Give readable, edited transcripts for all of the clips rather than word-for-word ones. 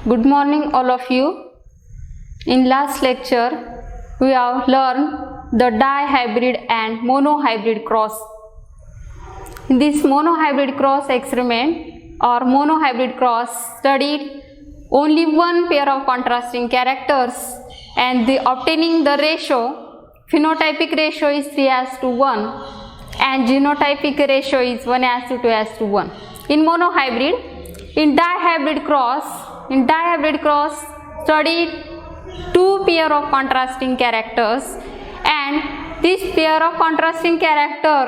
Good morning all of you. In last lecture we have learned the dihybrid and monohybrid cross. In this monohybrid cross experiment or monohybrid cross studied only one pair of contrasting characters and the obtaining the ratio, phenotypic ratio is 3:1 and genotypic ratio is 1:2:1. In monohybrid, in dihybrid cross studied two pair of contrasting characters and this pair of contrasting character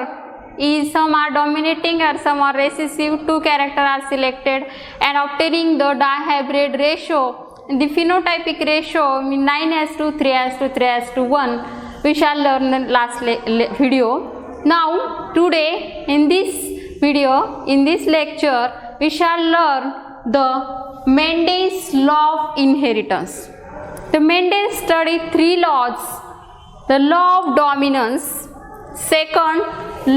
is some are dominating or some are recessive. Two characters are selected and obtaining the dihybrid ratio. The phenotypic ratio 9:3:3:1 we shall learn in last video. Now today in this video, in this lecture, we shall learn the Mendel's law of inheritance. The Mendel studied three laws: the law of dominance, second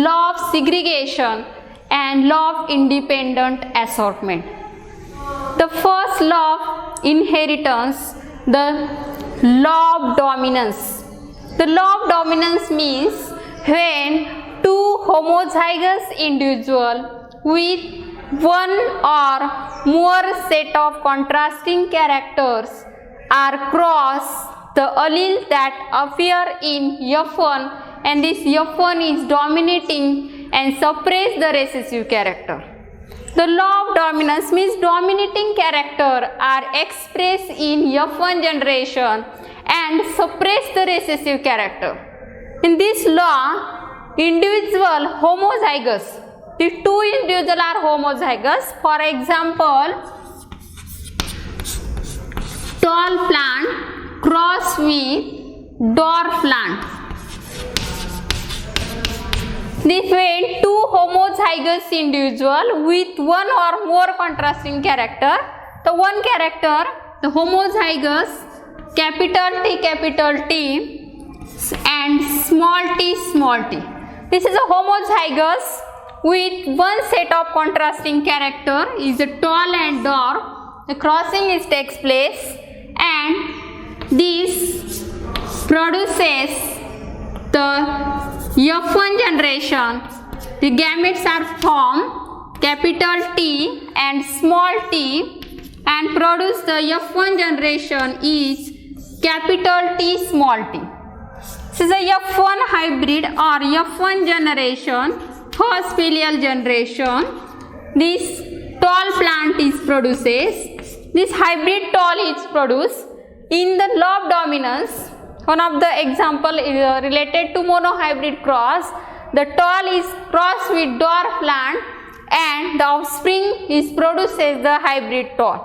law of segregation, and law of independent assortment. The first law of inheritance, the law of dominance. The law of dominance means when two homozygous individuals with one or more set of contrasting characters are crossed, the alleles that appear in F1 and this F1 is dominating and suppress the recessive character. The law of dominance means dominating character are expressed in F1 generation and suppress the recessive character. In this law, individual homozygous, the two individuals are homozygous. For example, tall plant cross with dwarf plant. This way, two homozygous individual with one or more contrasting character. The one character, the homozygous, capital T and small t. This is a homozygous with one set of contrasting character is a tall and dwarf. The crossing is takes place and this produces the F1 generation. The gametes are formed capital T and small t and produce the F1 generation is capital T small t. This is a F1 hybrid or F1 generation, first filial generation. This tall plant is produces. This hybrid tall is produced. In the law of dominance, one of the example is related to monohybrid cross. The tall is crossed with dwarf plant and the offspring is produces the hybrid tall.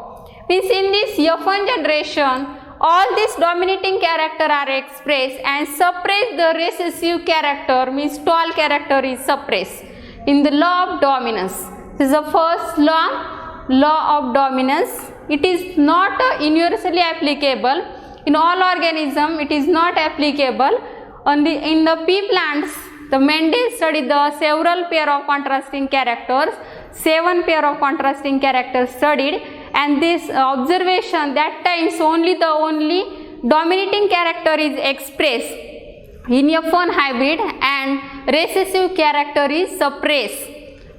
Means in this F1 generation, all these dominating character are expressed and suppress the recessive character, means tall character is suppressed in the law of dominance. This is the first law of dominance. It is not universally applicable in all organisms. It is not applicable only in the pea plants. The Mendel studied the several pair of contrasting characters, 7 pair of contrasting characters studied, and this observation that times only dominating character is expressed in F1 hybrid and recessive character is suppressed.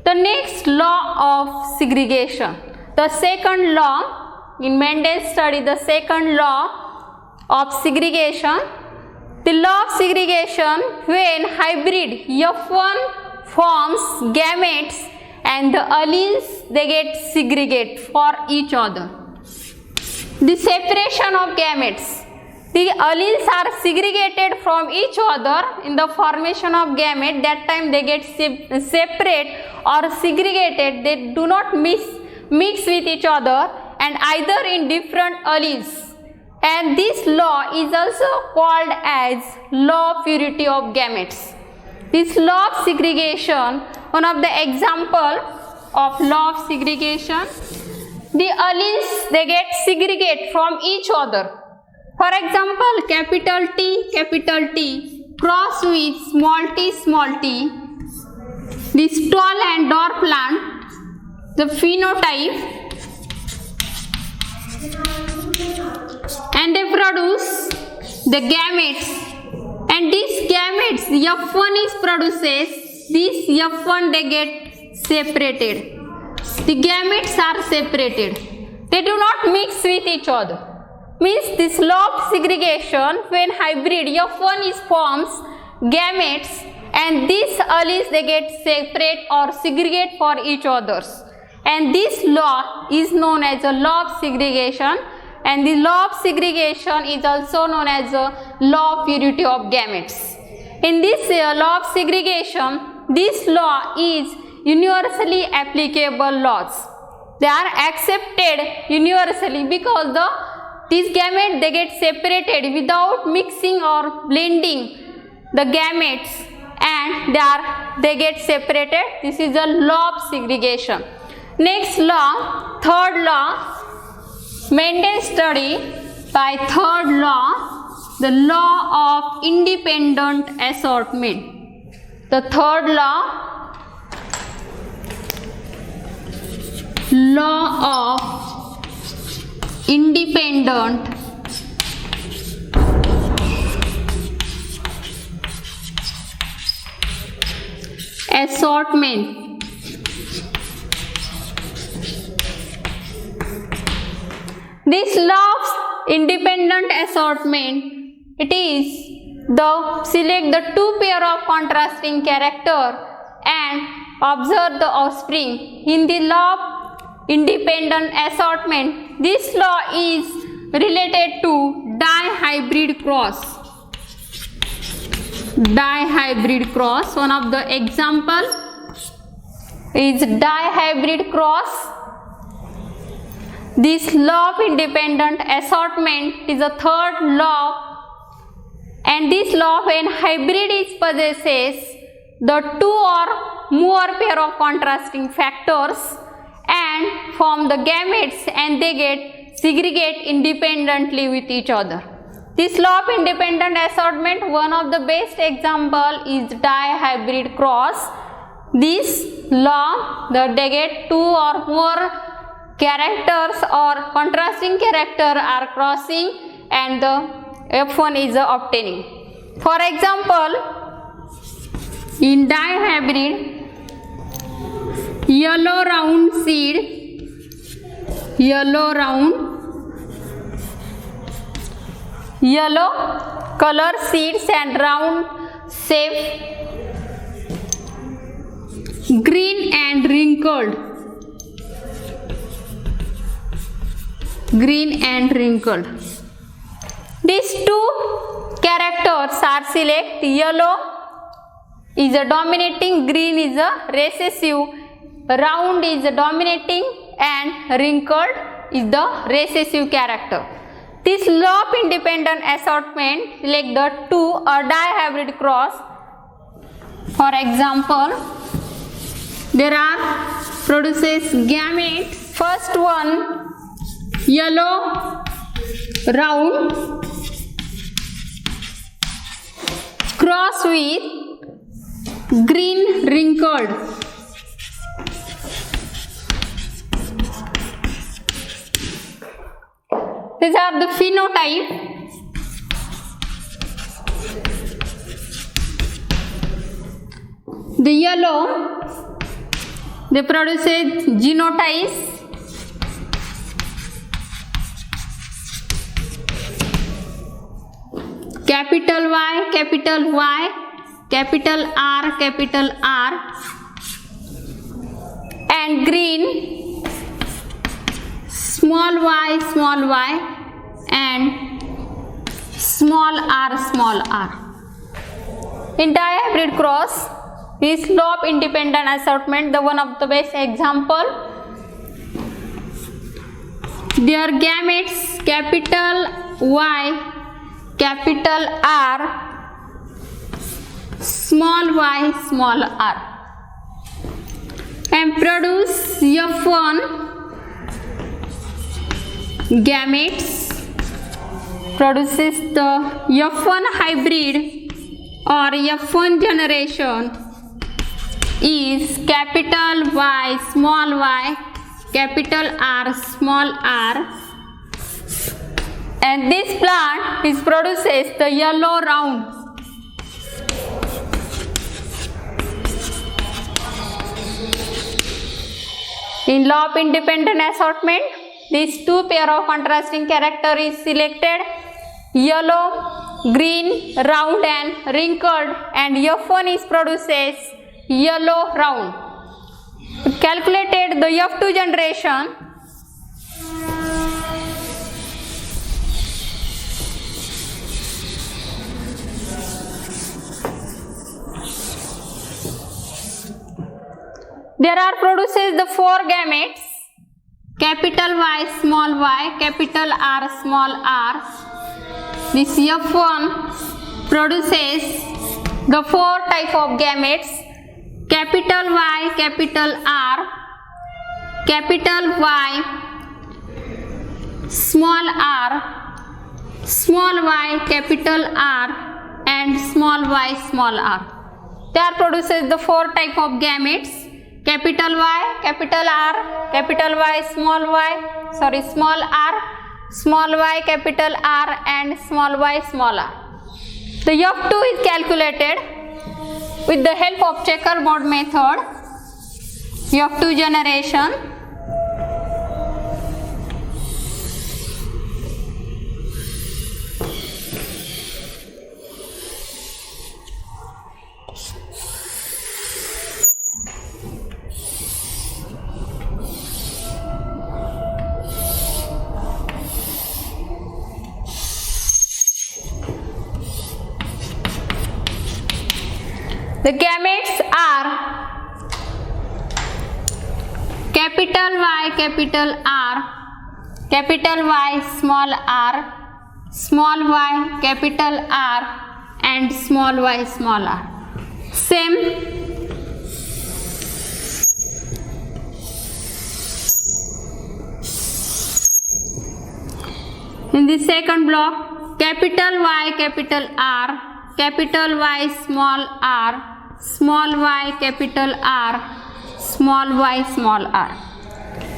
The next law of segregation. The second law, in Mendel study the second law of segregation. The law of segregation, when hybrid F1 forms gametes and the alleles they get segregate for each other. The separation of gametes. The alleles are segregated from each other in the formation of gamete. That time they get separate or segregated. They do not mix with each other and either in different alleles. And this law is also called as law of purity of gametes. This law of segregation, one of the example of law of segregation, the alleles they get segregate from each other. For example, capital T cross with small t, this tall and dwarf plant, the phenotype and they produce the gametes, and these gametes F1 is produces, this F1 they get separated. The gametes are separated, they do not mix with each other. Means this law of segregation, when hybrid F1 is forms gametes and these alleles they get separate or segregate for each others, and this law is known as a law of segregation, and the law of segregation is also known as a law of purity of gametes. In this law of segregation, this law is universally applicable laws. They are accepted universally because these gametes they get separated without mixing or blending the gametes, and they get separated. This is a law of segregation. Next law, third law, Mendel study by third law, the law of independent assortment. The third law of independent assortment. This law of independent assortment, it is select the two pair of contrasting character and observe the offspring. In the law of independent assortment, this law is related to dihybrid cross. Dihybrid cross, one of the example is dihybrid cross. This law of independent assortment is a third law, and this law, when hybrid is possesses the two or more pair of contrasting factors and form the gametes, and they get segregate independently with each other. This law of independent assortment, one of the best example is dihybrid cross. This law, they get two or more characters or contrasting character are crossing, and the F1 is obtaining. For example, in dihybrid, yellow round seed, yellow color seeds and round shape, green and wrinkled, These two characters are select. Yellow is a dominating, green is a recessive, round is a dominating, and wrinkled is the recessive character. This law of independent assortment select the two or dihybrid cross. For example, there are produces gametes. First one, yellow round cross with green wrinkled. These are the phenotype. The yellow, they produce genotypes. Capital Y, capital Y, capital R, and green, small y, and small r. In dihybrid cross, this law of independent assortment, the one of the best example, their gametes capital Y, capital R, small y, small r, and produce F1 gametes, produces the F1 hybrid or F1 generation is capital Y, capital R, small r, and this plant is produces the yellow round. In law of independent assortment, these two pair of contrasting character is selected, yellow, green, round and wrinkled, and F1 is produces yellow round. Calculated the F2 generation. There are produces the four gametes, capital Y, small y, capital R, small r. This F1 produces the four type of gametes, capital Y, capital R, capital Y, small r, small y, capital R, and small y, small r. There produces the four type of gametes, capital Y, capital R, capital Y, small r, small y, capital R, and small y, small r. The F2 is calculated with the help of checkerboard method. F2 generation. The gametes are capital Y, capital R, capital Y, small y, capital R, and small y, small r. Same. In the second block, capital Y, capital R, capital Y, small r, small y, capital R, small y, small r.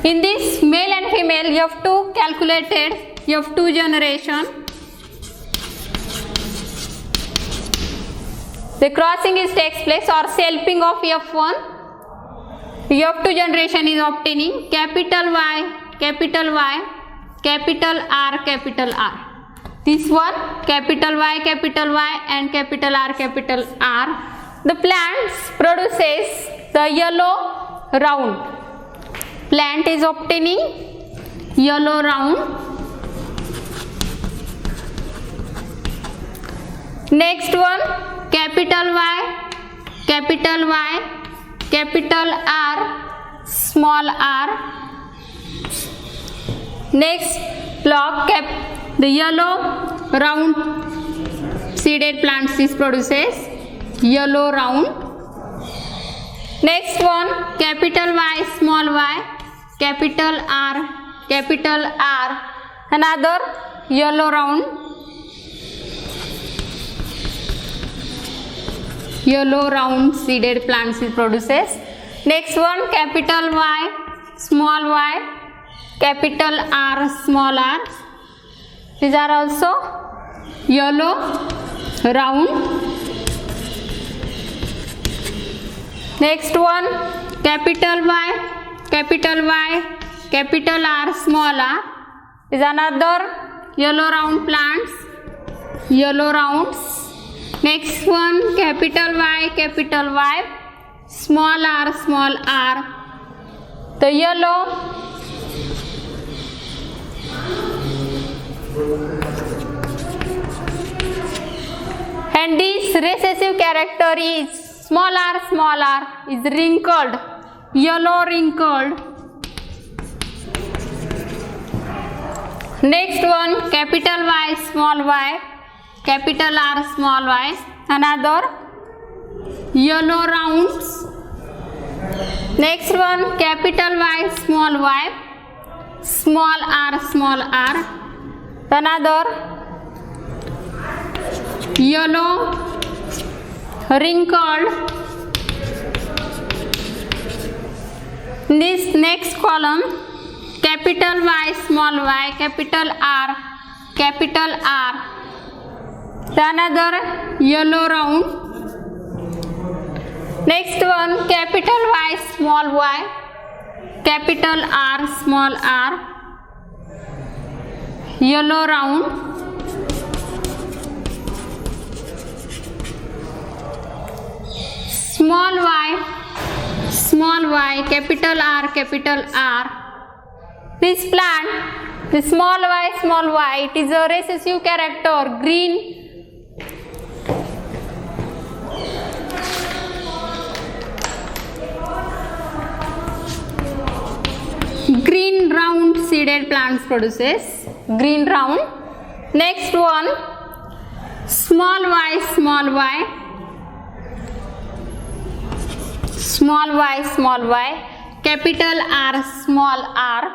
In this male and female F2 calculated, F2 generation. The crossing is takes place or selfing of F1. F2 generation is obtaining capital Y, capital Y, capital R, capital R. This one capital Y, and capital R. The plants produces the yellow round. Plant is obtaining yellow round. Next one capital Y, capital R, small r. Next block the yellow round seeded plants is produces yellow round. Next one capital Y, small y, capital R, another yellow round. Yellow round seeded plants is produces. Next one capital Y, small y, capital R, small r. These are also yellow round. Next one capital Y, capital R, small r is another yellow round plants, yellow rounds. Next one capital Y, small r, the yellow and this recessive character is small r is wrinkled, yellow wrinkled. Next one capital Y, small y, capital R, small y, another yellow rounds. Next one capital Y, small r, another yellow wrinkled. This next column capital Y, capital R, capital R. The another yellow round. Next one, capital Y, small y, capital R, small r, yellow round. Small y, capital R, capital R. This plant, the small y, it is a recessive character, green round seeded plants produces, green round. Next one, small y, capital R, small r.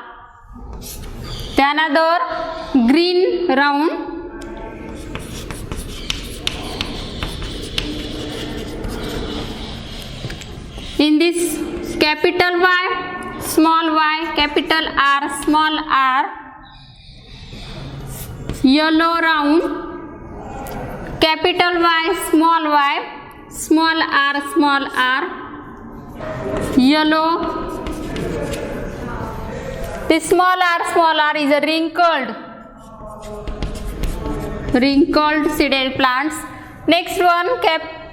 The another green round. In this capital Y, small y, capital R, small r, yellow round, capital Y, small r, yellow. This small r is a wrinkled seeded plants. Next one,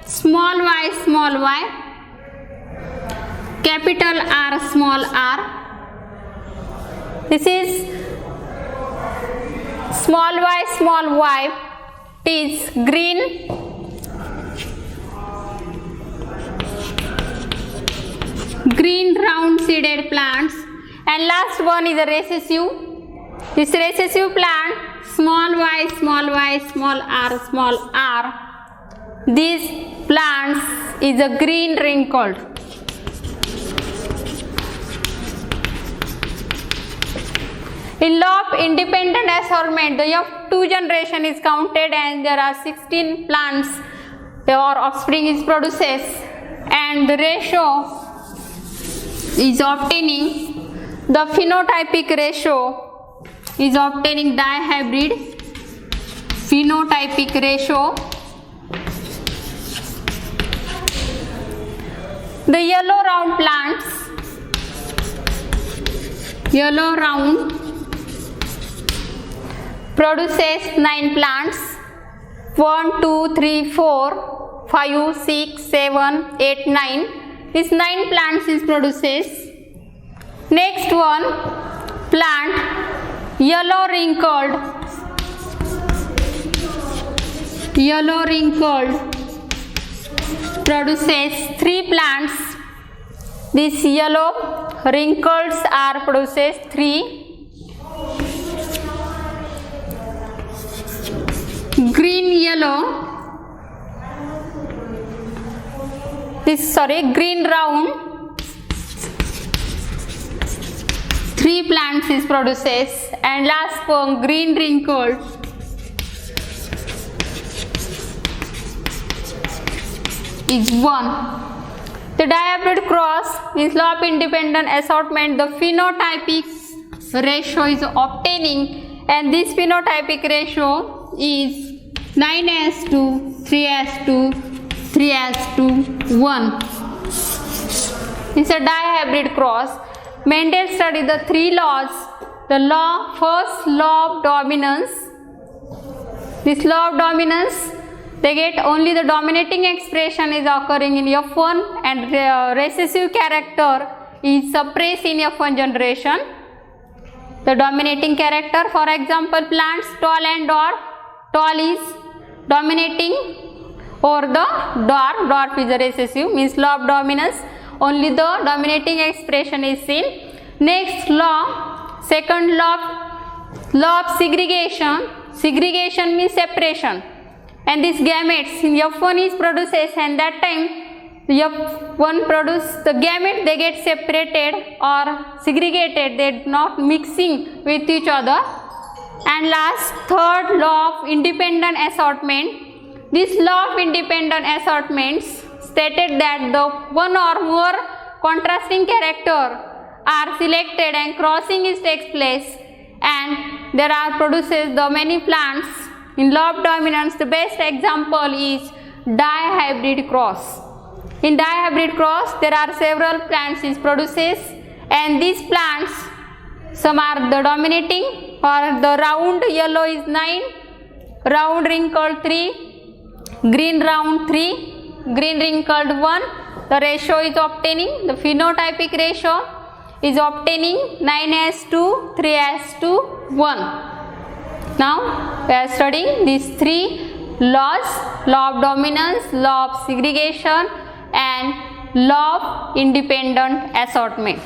small y, capital R, small r. This is small y, it is green round seeded plants. And last one is a recessive. This recessive plant, small y, small r. These plants is a green wrinkled. In law of independent assortment, the F2 generation is counted and there are 16 plants or offspring is produces, and the ratio is obtaining, the phenotypic ratio is obtaining dihybrid phenotypic ratio. The yellow round plants, yellow round produces 9 plants, 1, 2, 3, 4, 5, 6, 7, 8, 9. This 9 plants is produces. Next one, plant yellow wrinkled produces 3 plants. These yellow wrinkles are produces 3. Green round, 3 plants is produces, and last one, green wrinkled is 1. The dihybrid cross is law of independent assortment. The phenotypic ratio is obtaining, and this phenotypic ratio is 9:3:1. It's a dihybrid cross. Mendel studied the 3 laws. The first law of dominance. This law of dominance, they get only the dominating expression is occurring in F1 and recessive character is suppressed in F1 generation. The dominating character, for example, plants tall and dwarf. Tall is dominating over the dwarf. Dwarf is a recessive, means law of dominance. Only the dominating expression is seen. Next law, second law of segregation. Segregation means separation. And these gametes in F1 is produces, and that time F1 produce the gamete, they get separated or segregated, they not mixing with each other. And last, third law of independent assortment. This law of independent assortments stated that the one or more contrasting character are selected and crossing is takes place, and there are produces the many plants. In law of dominance, the best example is dihybrid cross. In dihybrid cross, there are several plants is produces, and these plants, some are the dominating, or the round yellow is 9, round wrinkled 3, green round 3, green wrinkled 1. The ratio is obtaining, the phenotypic ratio is obtaining 9:2, 3:1. Now we are studying these three laws: law of dominance, law of segregation, and law of independent assortment.